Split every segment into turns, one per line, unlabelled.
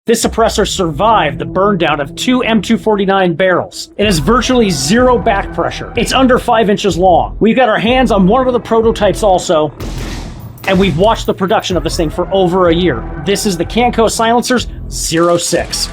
This suppressor survived the burn down of 2 M249 barrels. It has virtually zero back pressure. It's under 5 inches long. We've got our hands on one of the prototypes also, and we've watched the production of this thing for over a year. This is the Canco Silencers 06.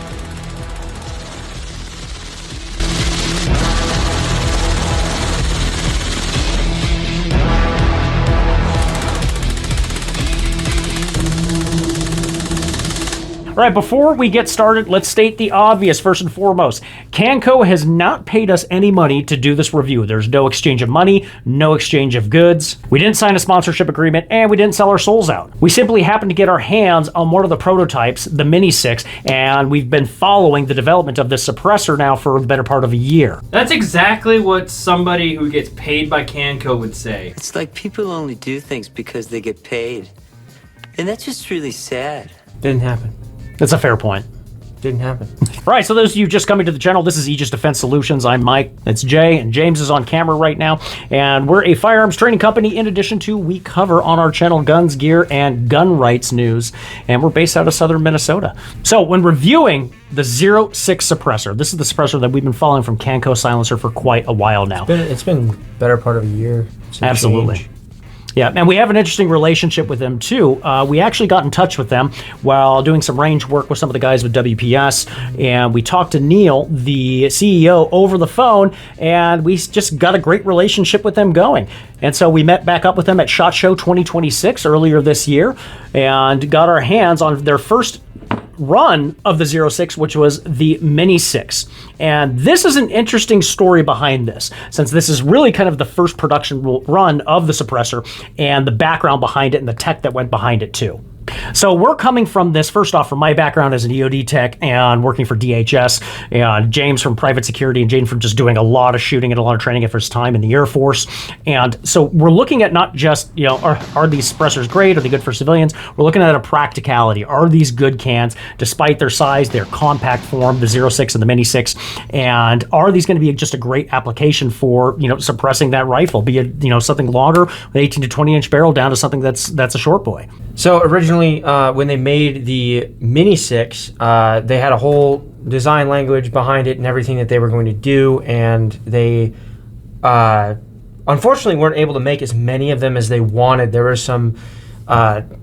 All right, before we get started, let's state the obvious first and foremost. Canco has not paid us any money to do this review. There's no exchange of money, no exchange of goods. We didn't sign a sponsorship agreement, and we didn't sell our souls out. We simply happened to get our hands on one of the prototypes, the Mini 6, and we've been following the development of this suppressor now for the better part of a year.
That's exactly what somebody who gets paid by Canco would say.
It's like people only do things because they get paid. And that's just really sad.
Didn't happen.
That's a fair point.
Didn't happen.
Right, so those of you just coming to the channel, this is Aegis Defense Solutions. I'm Mike, that's Jay, and James is on camera right now. And we're a firearms training company. In addition to, we cover on our channel guns, gear, and gun rights news. And we're based out of southern Minnesota. So when reviewing the 06 suppressor, this is the suppressor that we've been following from Canco Silencer for quite a while now.
It's been better part of a year since
Absolutely.
change.
Yeah, and we have an interesting relationship with them too. We actually got in touch with them while doing some range work with some of the guys with WPS, and we talked to Neil, the CEO, over the phone, and we just got a great relationship with them going. And so we met back up with them at SHOT Show 2026 earlier this year, and got our hands on their first run of the 06, which was the Mini 6. And this is an interesting story behind this, since this is really kind of the first production run of the suppressor and the background behind it and the tech that went behind it too. So we're coming from this, first off, from my background as an EOD tech and working for DHS, and James from private security, and Jane from just doing a lot of shooting and a lot of training for his time in the Air Force. And so we're looking at not just, are these suppressors great? Are they good for civilians? We're looking at a practicality. Are these good cans, despite their size, their compact form, the 06 and the Mini 6? And are these going to be just a great application for, suppressing that rifle, be it, something longer, with 18 to 20 inch barrel, down to something that's a short boy?
So originally, when they made the Mini 6, they had a whole design language behind it and everything that they were going to do, and they unfortunately weren't able to make as many of them as they wanted. There was some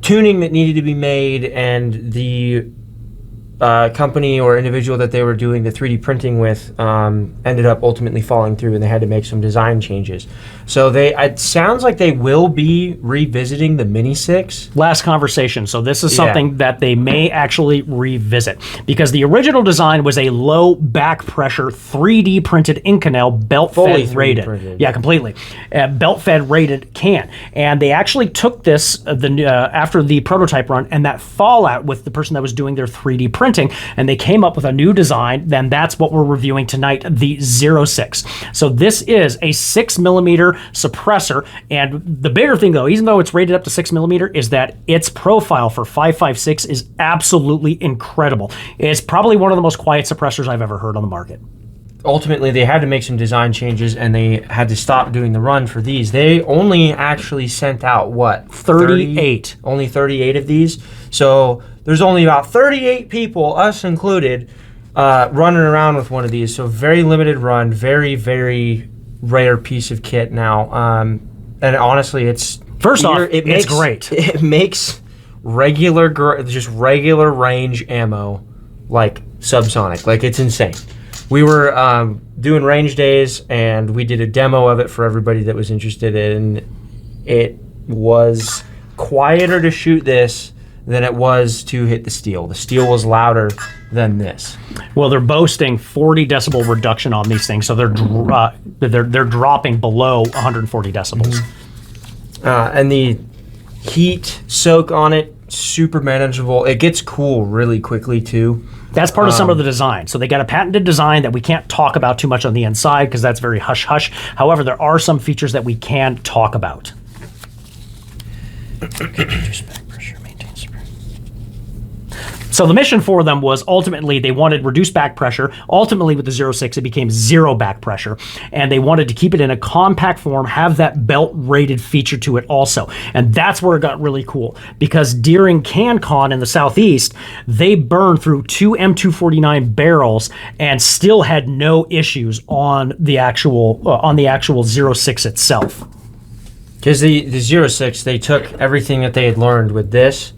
tuning that needed to be made, and the company or individual that they were doing the 3D printing with ended up ultimately falling through, and they had to make some design changes. So it sounds like they will be revisiting the Mini 6.
Last conversation. So this is something that they may actually revisit, because the original design was a low back pressure 3D printed Inconel belt fed rated.
Printed.
Yeah, completely. Belt fed rated can. And they actually took this after the prototype run and that fallout with the person that was doing their 3D printing, and they came up with a new design. Then that's what we're reviewing tonight, the 06. So this is a 6mm suppressor, and the bigger thing though, even though it's rated up to 6mm, is that its profile for 5.56 is absolutely incredible. It's probably one of the most quiet suppressors I've ever heard on the market.
Ultimately, they had to make some design changes, and they had to stop doing the run for these. They only actually sent out, what?
38.
Only 38 of these. So there's only about 38 people, us included, running around with one of these. So very limited run, very, very rare piece of kit now. And honestly, it's...
First off, it's great.
It makes just regular range ammo like subsonic. Like, it's insane. We were doing range days, and we did a demo of it for everybody that was interested in. It was quieter to shoot this than it was to hit the steel. The steel was louder than this.
Well, they're boasting 40 decibel reduction on these things, so they're dropping below 140 decibels.
And the heat soak on it, super manageable. It gets cool really quickly too.
That's part of some of the design. So they got a patented design that we can't talk about too much on the inside because that's very hush-hush. However, there are some features that we can talk about. Reduce back pressure, maintain suppression. So the mission for them was ultimately they wanted reduced back pressure. Ultimately with the 06, it became zero back pressure. And they wanted to keep it in a compact form, have that belt rated feature to it also. And that's where it got really cool, because during CanCon in the Southeast, they burned through 2 M249 barrels and still had no issues on the actual 06 itself.
Because the 06, they took everything that they had learned with this,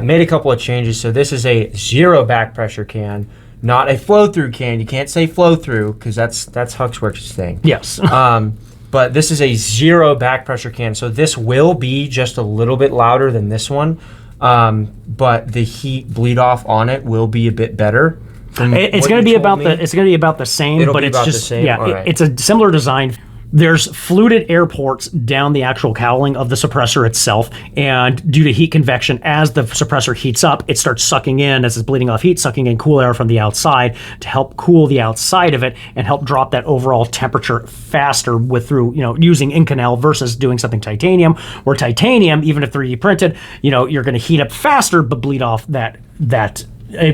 made a couple of changes. So this is a zero back pressure can, not a flow-through can. You can't say flow-through because that's Huxworks' thing.
Yes.
But this is a zero back pressure can. So this will be just a little bit louder than this one, but the heat bleed off on it will be a bit better.
It's going to be about the same.
It'll
but
be
it's
about
just
the same?
yeah,
All right.
it's a similar design. There's fluted air ports down the actual cowling of the suppressor itself, and due to heat convection, as the suppressor heats up, it starts sucking in, as it's bleeding off heat, sucking in cool air from the outside to help cool the outside of it and help drop that overall temperature faster through using Inconel versus doing something titanium, where titanium, even if 3D printed, you're going to heat up faster but bleed off that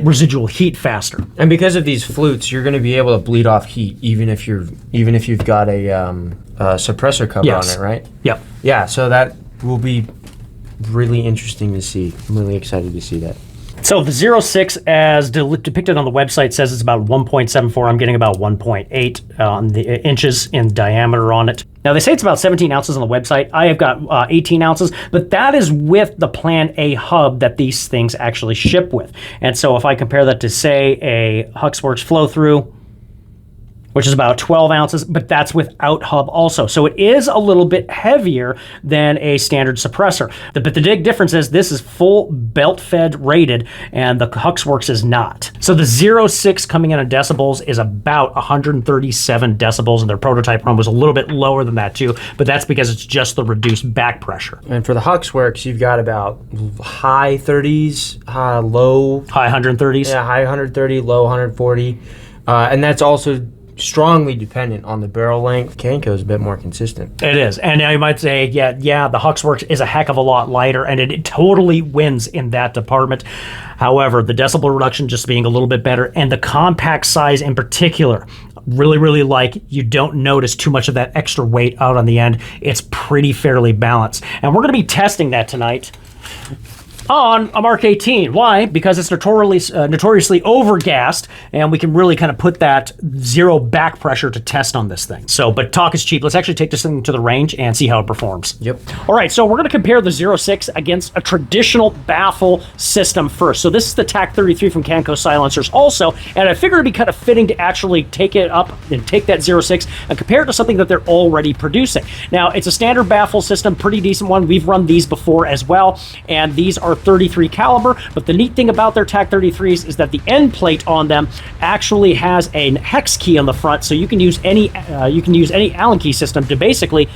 residual heat faster.
And because of these flutes, you're going to be able to bleed off heat even if you've got a suppressor cover on it, right?
Yep.
Yeah, so that will be really interesting to see. I'm really excited to see that.
So the 06, as depicted on the website, says it's about 1.74. I'm getting about 1.8 on the inches in diameter on it. Now, they say it's about 17 ounces on the website. I have got 18 ounces, but that is with the Plan A hub that these things actually ship with. And so if I compare that to, say, a Huxworks flow-through, which is about 12 ounces, but that's without hub also. So it is a little bit heavier than a standard suppressor. But the big difference is this is full belt-fed rated, and the Huxworks is not. So the 06 coming in decibels is about 137 decibels, and their prototype run was a little bit lower than that too, but that's because it's just the reduced back pressure.
And for the Huxworks, you've got about high 30s, low...
High 130s?
Yeah, high 130, low 140. And that's also strongly dependent on the barrel length. Canco is a bit more consistent.
It is. And now you might say, yeah, the Huxworks is a heck of a lot lighter, and it totally wins in that department. However, the decibel reduction just being a little bit better, and the compact size in particular, really like, you don't notice too much of that extra weight out on the end. It's pretty fairly balanced. And we're going to be testing that tonight on a Mark 18. Why? Because it's notoriously overgassed, and we can really kind of put that zero back pressure to test on this thing. So, but talk is cheap. Let's actually take this thing to the range and see how it performs.
Yep.
All right, so we're going to compare the 06 against a traditional baffle system first. So this is the TAC-33 from Canco Silencers also, and I figured it'd be kind of fitting to actually take it up and take that 06 and compare it to something that they're already producing. Now, it's a standard baffle system, pretty decent one. We've run these before as well, and these are 33 caliber, but the neat thing about their TAC-33s is that the end plate on them actually has a hex key on the front, so you can use any Allen key system to basically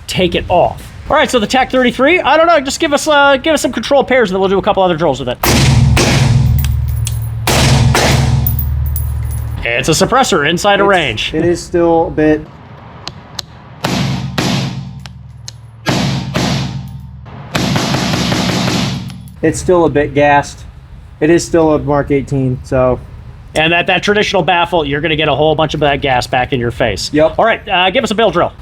take it off. All right, so the TAC-33, I don't know, just give us some control pairs, and then we'll do a couple other drills with it. It's a suppressor inside a range.
It is still a bit. It's still a bit gassed. It is still a Mark 18, so.
And that traditional baffle, you're going to get a whole bunch of that gas back in your face.
Yep.
All right, give us a bill drill.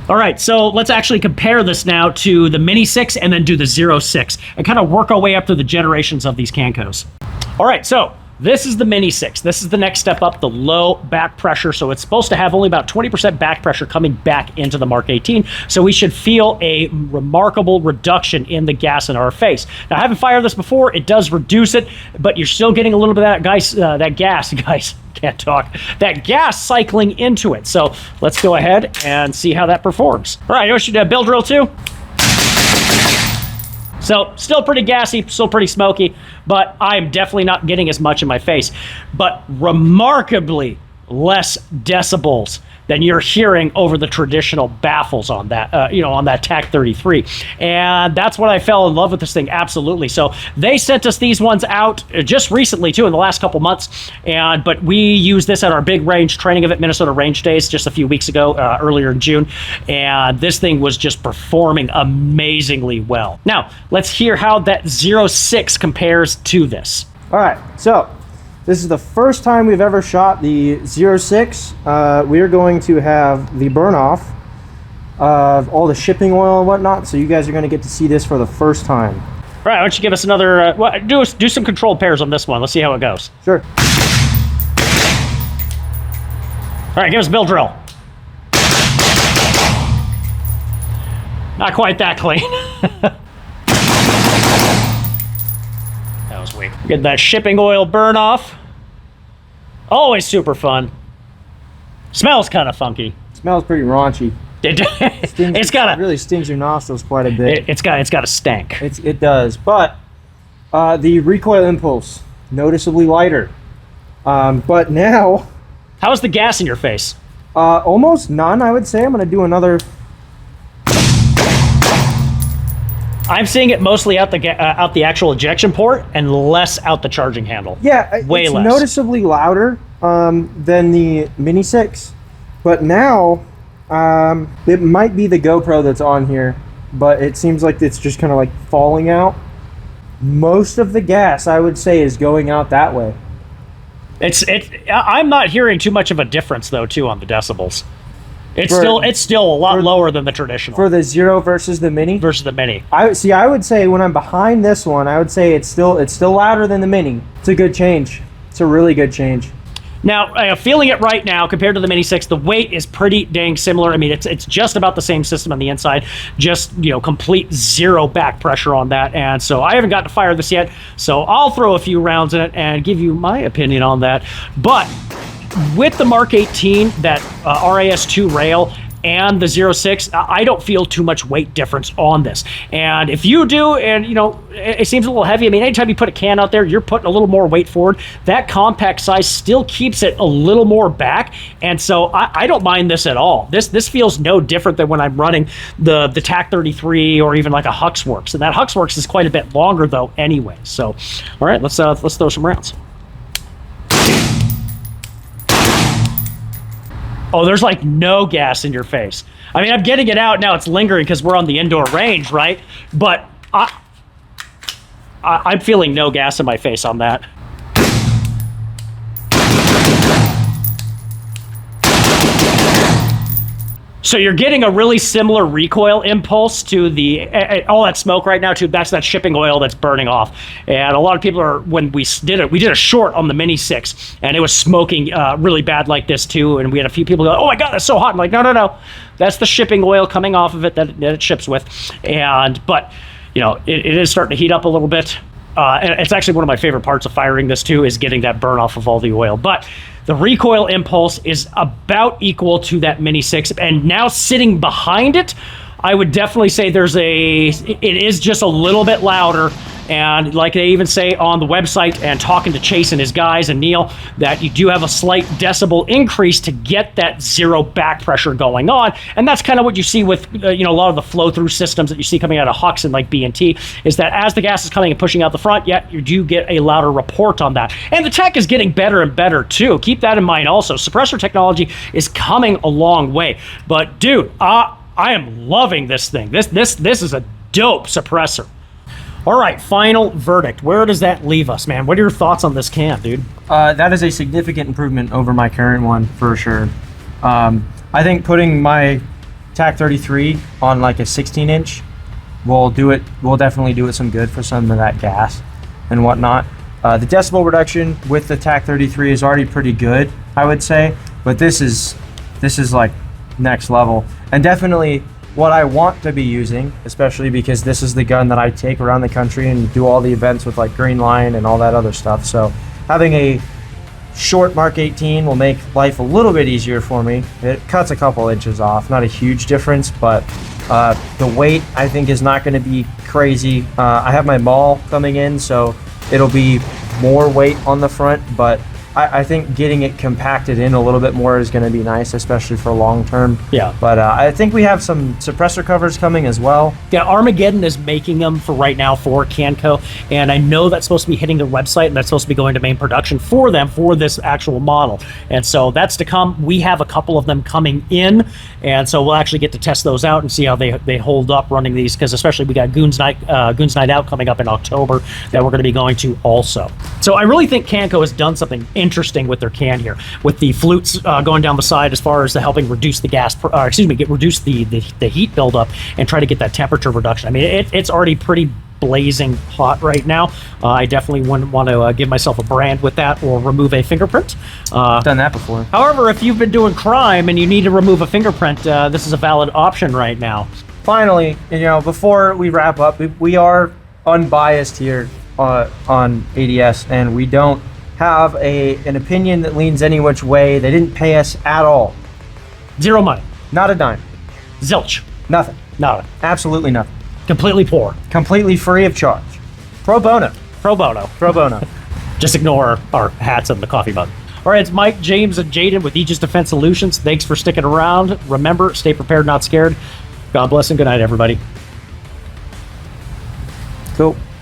All right, so let's actually compare this now to the Mini 6 and then do the 06 and kind of work our way up through the generations of these Cancos. All right, so this is the Mini 6. This is the next step up, the low back pressure. So it's supposed to have only about 20% back pressure coming back into the Mark 18. So we should feel a remarkable reduction in the gas in our face. Now, I haven't fired this before. It does reduce it, but you're still getting a little bit of that gas, can't talk, that gas cycling into it. So let's go ahead and see how that performs. All right, you should bill drill too. So still pretty gassy, still pretty smoky, but I'm definitely not getting as much in my face. But remarkably less decibels than you're hearing over the traditional baffles on that, on that TAC-33. And that's when I fell in love with this thing, absolutely. So they sent us these ones out just recently, too, in the last couple months. But we used this at our big range training event, Minnesota Range Days, just a few weeks ago, earlier in June. And this thing was just performing amazingly well. Now, let's hear how that 06 compares to this.
All right, so this is the first time we've ever shot the 06. We are going to have the burn off of all the shipping oil and whatnot, so you guys are going to get to see this for the first time.
All right, why don't you give us another, do some controlled pairs on this one. Let's see how it goes.
Sure.
All right, give us a bill drill. Not quite that clean. That was weak. Get that shipping oil burn off. Always super fun. Smells kind of funky.
Smells pretty raunchy.
It
really stings your nostrils quite a bit.
It's got a stank.
It does, but the recoil impulse noticeably lighter. But now,
how's the gas in your face?
almost none, I would say. I'm going to do another.
I'm seeing it mostly out the actual ejection port and less out the charging handle.
Yeah,
way
it's
less.
Noticeably louder than the Mini 6. But now, it might be the GoPro that's on here, but it seems like it's just kind of like falling out. Most of the gas, I would say, is going out that way.
I'm not hearing too much of a difference though, too, on the decibels. It's still a lot lower than the traditional.
For the Zero versus the Mini?
Versus the Mini.
I would say when I'm behind this one, I would say it's still louder than the Mini. It's a good change. It's a really good change.
Now, feeling it right now compared to the Mini 6, the weight is pretty dang similar. I mean, it's just about the same system on the inside, just, complete zero back pressure on that. And so I haven't got to fire this yet, so I'll throw a few rounds in it and give you my opinion on that. But with the Mark 18, that RAS2 rail, and the 06, I don't feel too much weight difference on this. And if you do, and it seems a little heavy, I mean, anytime you put a can out there, you're putting a little more weight forward. That compact size still keeps it a little more back, and so I don't mind this at all. This feels no different than when I'm running the TAC-33 or even like a Huxworks, and that Huxworks is quite a bit longer though anyway. So, all right, let's throw some rounds. Oh, there's like no gas in your face. I mean, I'm getting it out now. It's lingering because we're on the indoor range, right? But I'm feeling no gas in my face on that. So you're getting a really similar recoil impulse to all that smoke right now, too. That's that shipping oil that's burning off. And a lot of people when we did a short on the Mini 6, and it was smoking really bad like this, too. And we had a few people go, oh my God, that's so hot. I'm like, no. That's the shipping oil coming off of it that it ships with. But it is starting to heat up a little bit. And it's actually one of my favorite parts of firing this, too, is getting that burn off of all the oil. But the recoil impulse is about equal to that Mini 6. And now sitting behind it, I would definitely say it is just a little bit louder. And like they even say on the website, and talking to Chase and his guys and Neil, that you do have a slight decibel increase to get that zero back pressure going on. And that's kind of what you see with a lot of the flow through systems that you see coming out of Hux and like B&T, is that as the gas is coming and pushing out the front, you do get a louder report on that. And the tech is getting better and better too. Keep that in mind also. Suppressor technology is coming a long way. But dude, I am loving this thing. This is a dope suppressor. All right, final verdict. Where does that leave us, man? What are your thoughts on this can, dude?
That is a significant improvement over my current one, for sure. I think putting my TAC-33 on like a 16-inch will definitely do it some good for some of that gas and whatnot. The decibel reduction with the TAC-33 is already pretty good, I would say, but this is like next level. And definitely what I want to be using, especially because this is the gun that I take around the country and do all the events with, like Green Line and all that other stuff. So having a short Mark 18 will make life a little bit easier for me. It cuts a couple inches off, not a huge difference, but the weight I think is not going to be crazy. I have my maul coming in, so it'll be more weight on the front, but I think getting it compacted in a little bit more is going to be nice, especially for long term.
Yeah.
But I think we have some suppressor covers coming as well.
Yeah, Armageddon is making them for right now for Canco, and I know that's supposed to be hitting their website, and that's supposed to be going to main production for them for this actual model. And so that's to come. We have a couple of them coming in, and so we'll actually get to test those out and see how they hold up running these, because especially we got Goons Night Out coming up in October that we're going to be going to also. So I really think Canco has done something interesting with their can here, with the flutes going down the side as far as the helping reduce the reduce the heat buildup and try to get that temperature reduction. I mean, it's already pretty blazing hot right now. I definitely wouldn't want to give myself a brand with that or remove a fingerprint.
Done that before.
However, if you've been doing crime and you need to remove a fingerprint, this is a valid option right now.
Finally, before we wrap up, we are unbiased here on ADS, and we don't have an opinion that leans any which way. They didn't pay us at all.
Zero money.
Not a dime.
Zilch.
Nothing.
Nada.
Absolutely nothing.
Completely poor.
Completely free of charge. Pro bono.
Pro bono.
Pro bono.
Just ignore our hats and the coffee mug. All right, it's Mike, James, and Jaden with Aegis Defense Solutions. Thanks for sticking around. Remember, stay prepared, not scared. God bless and good night, everybody.
Cool.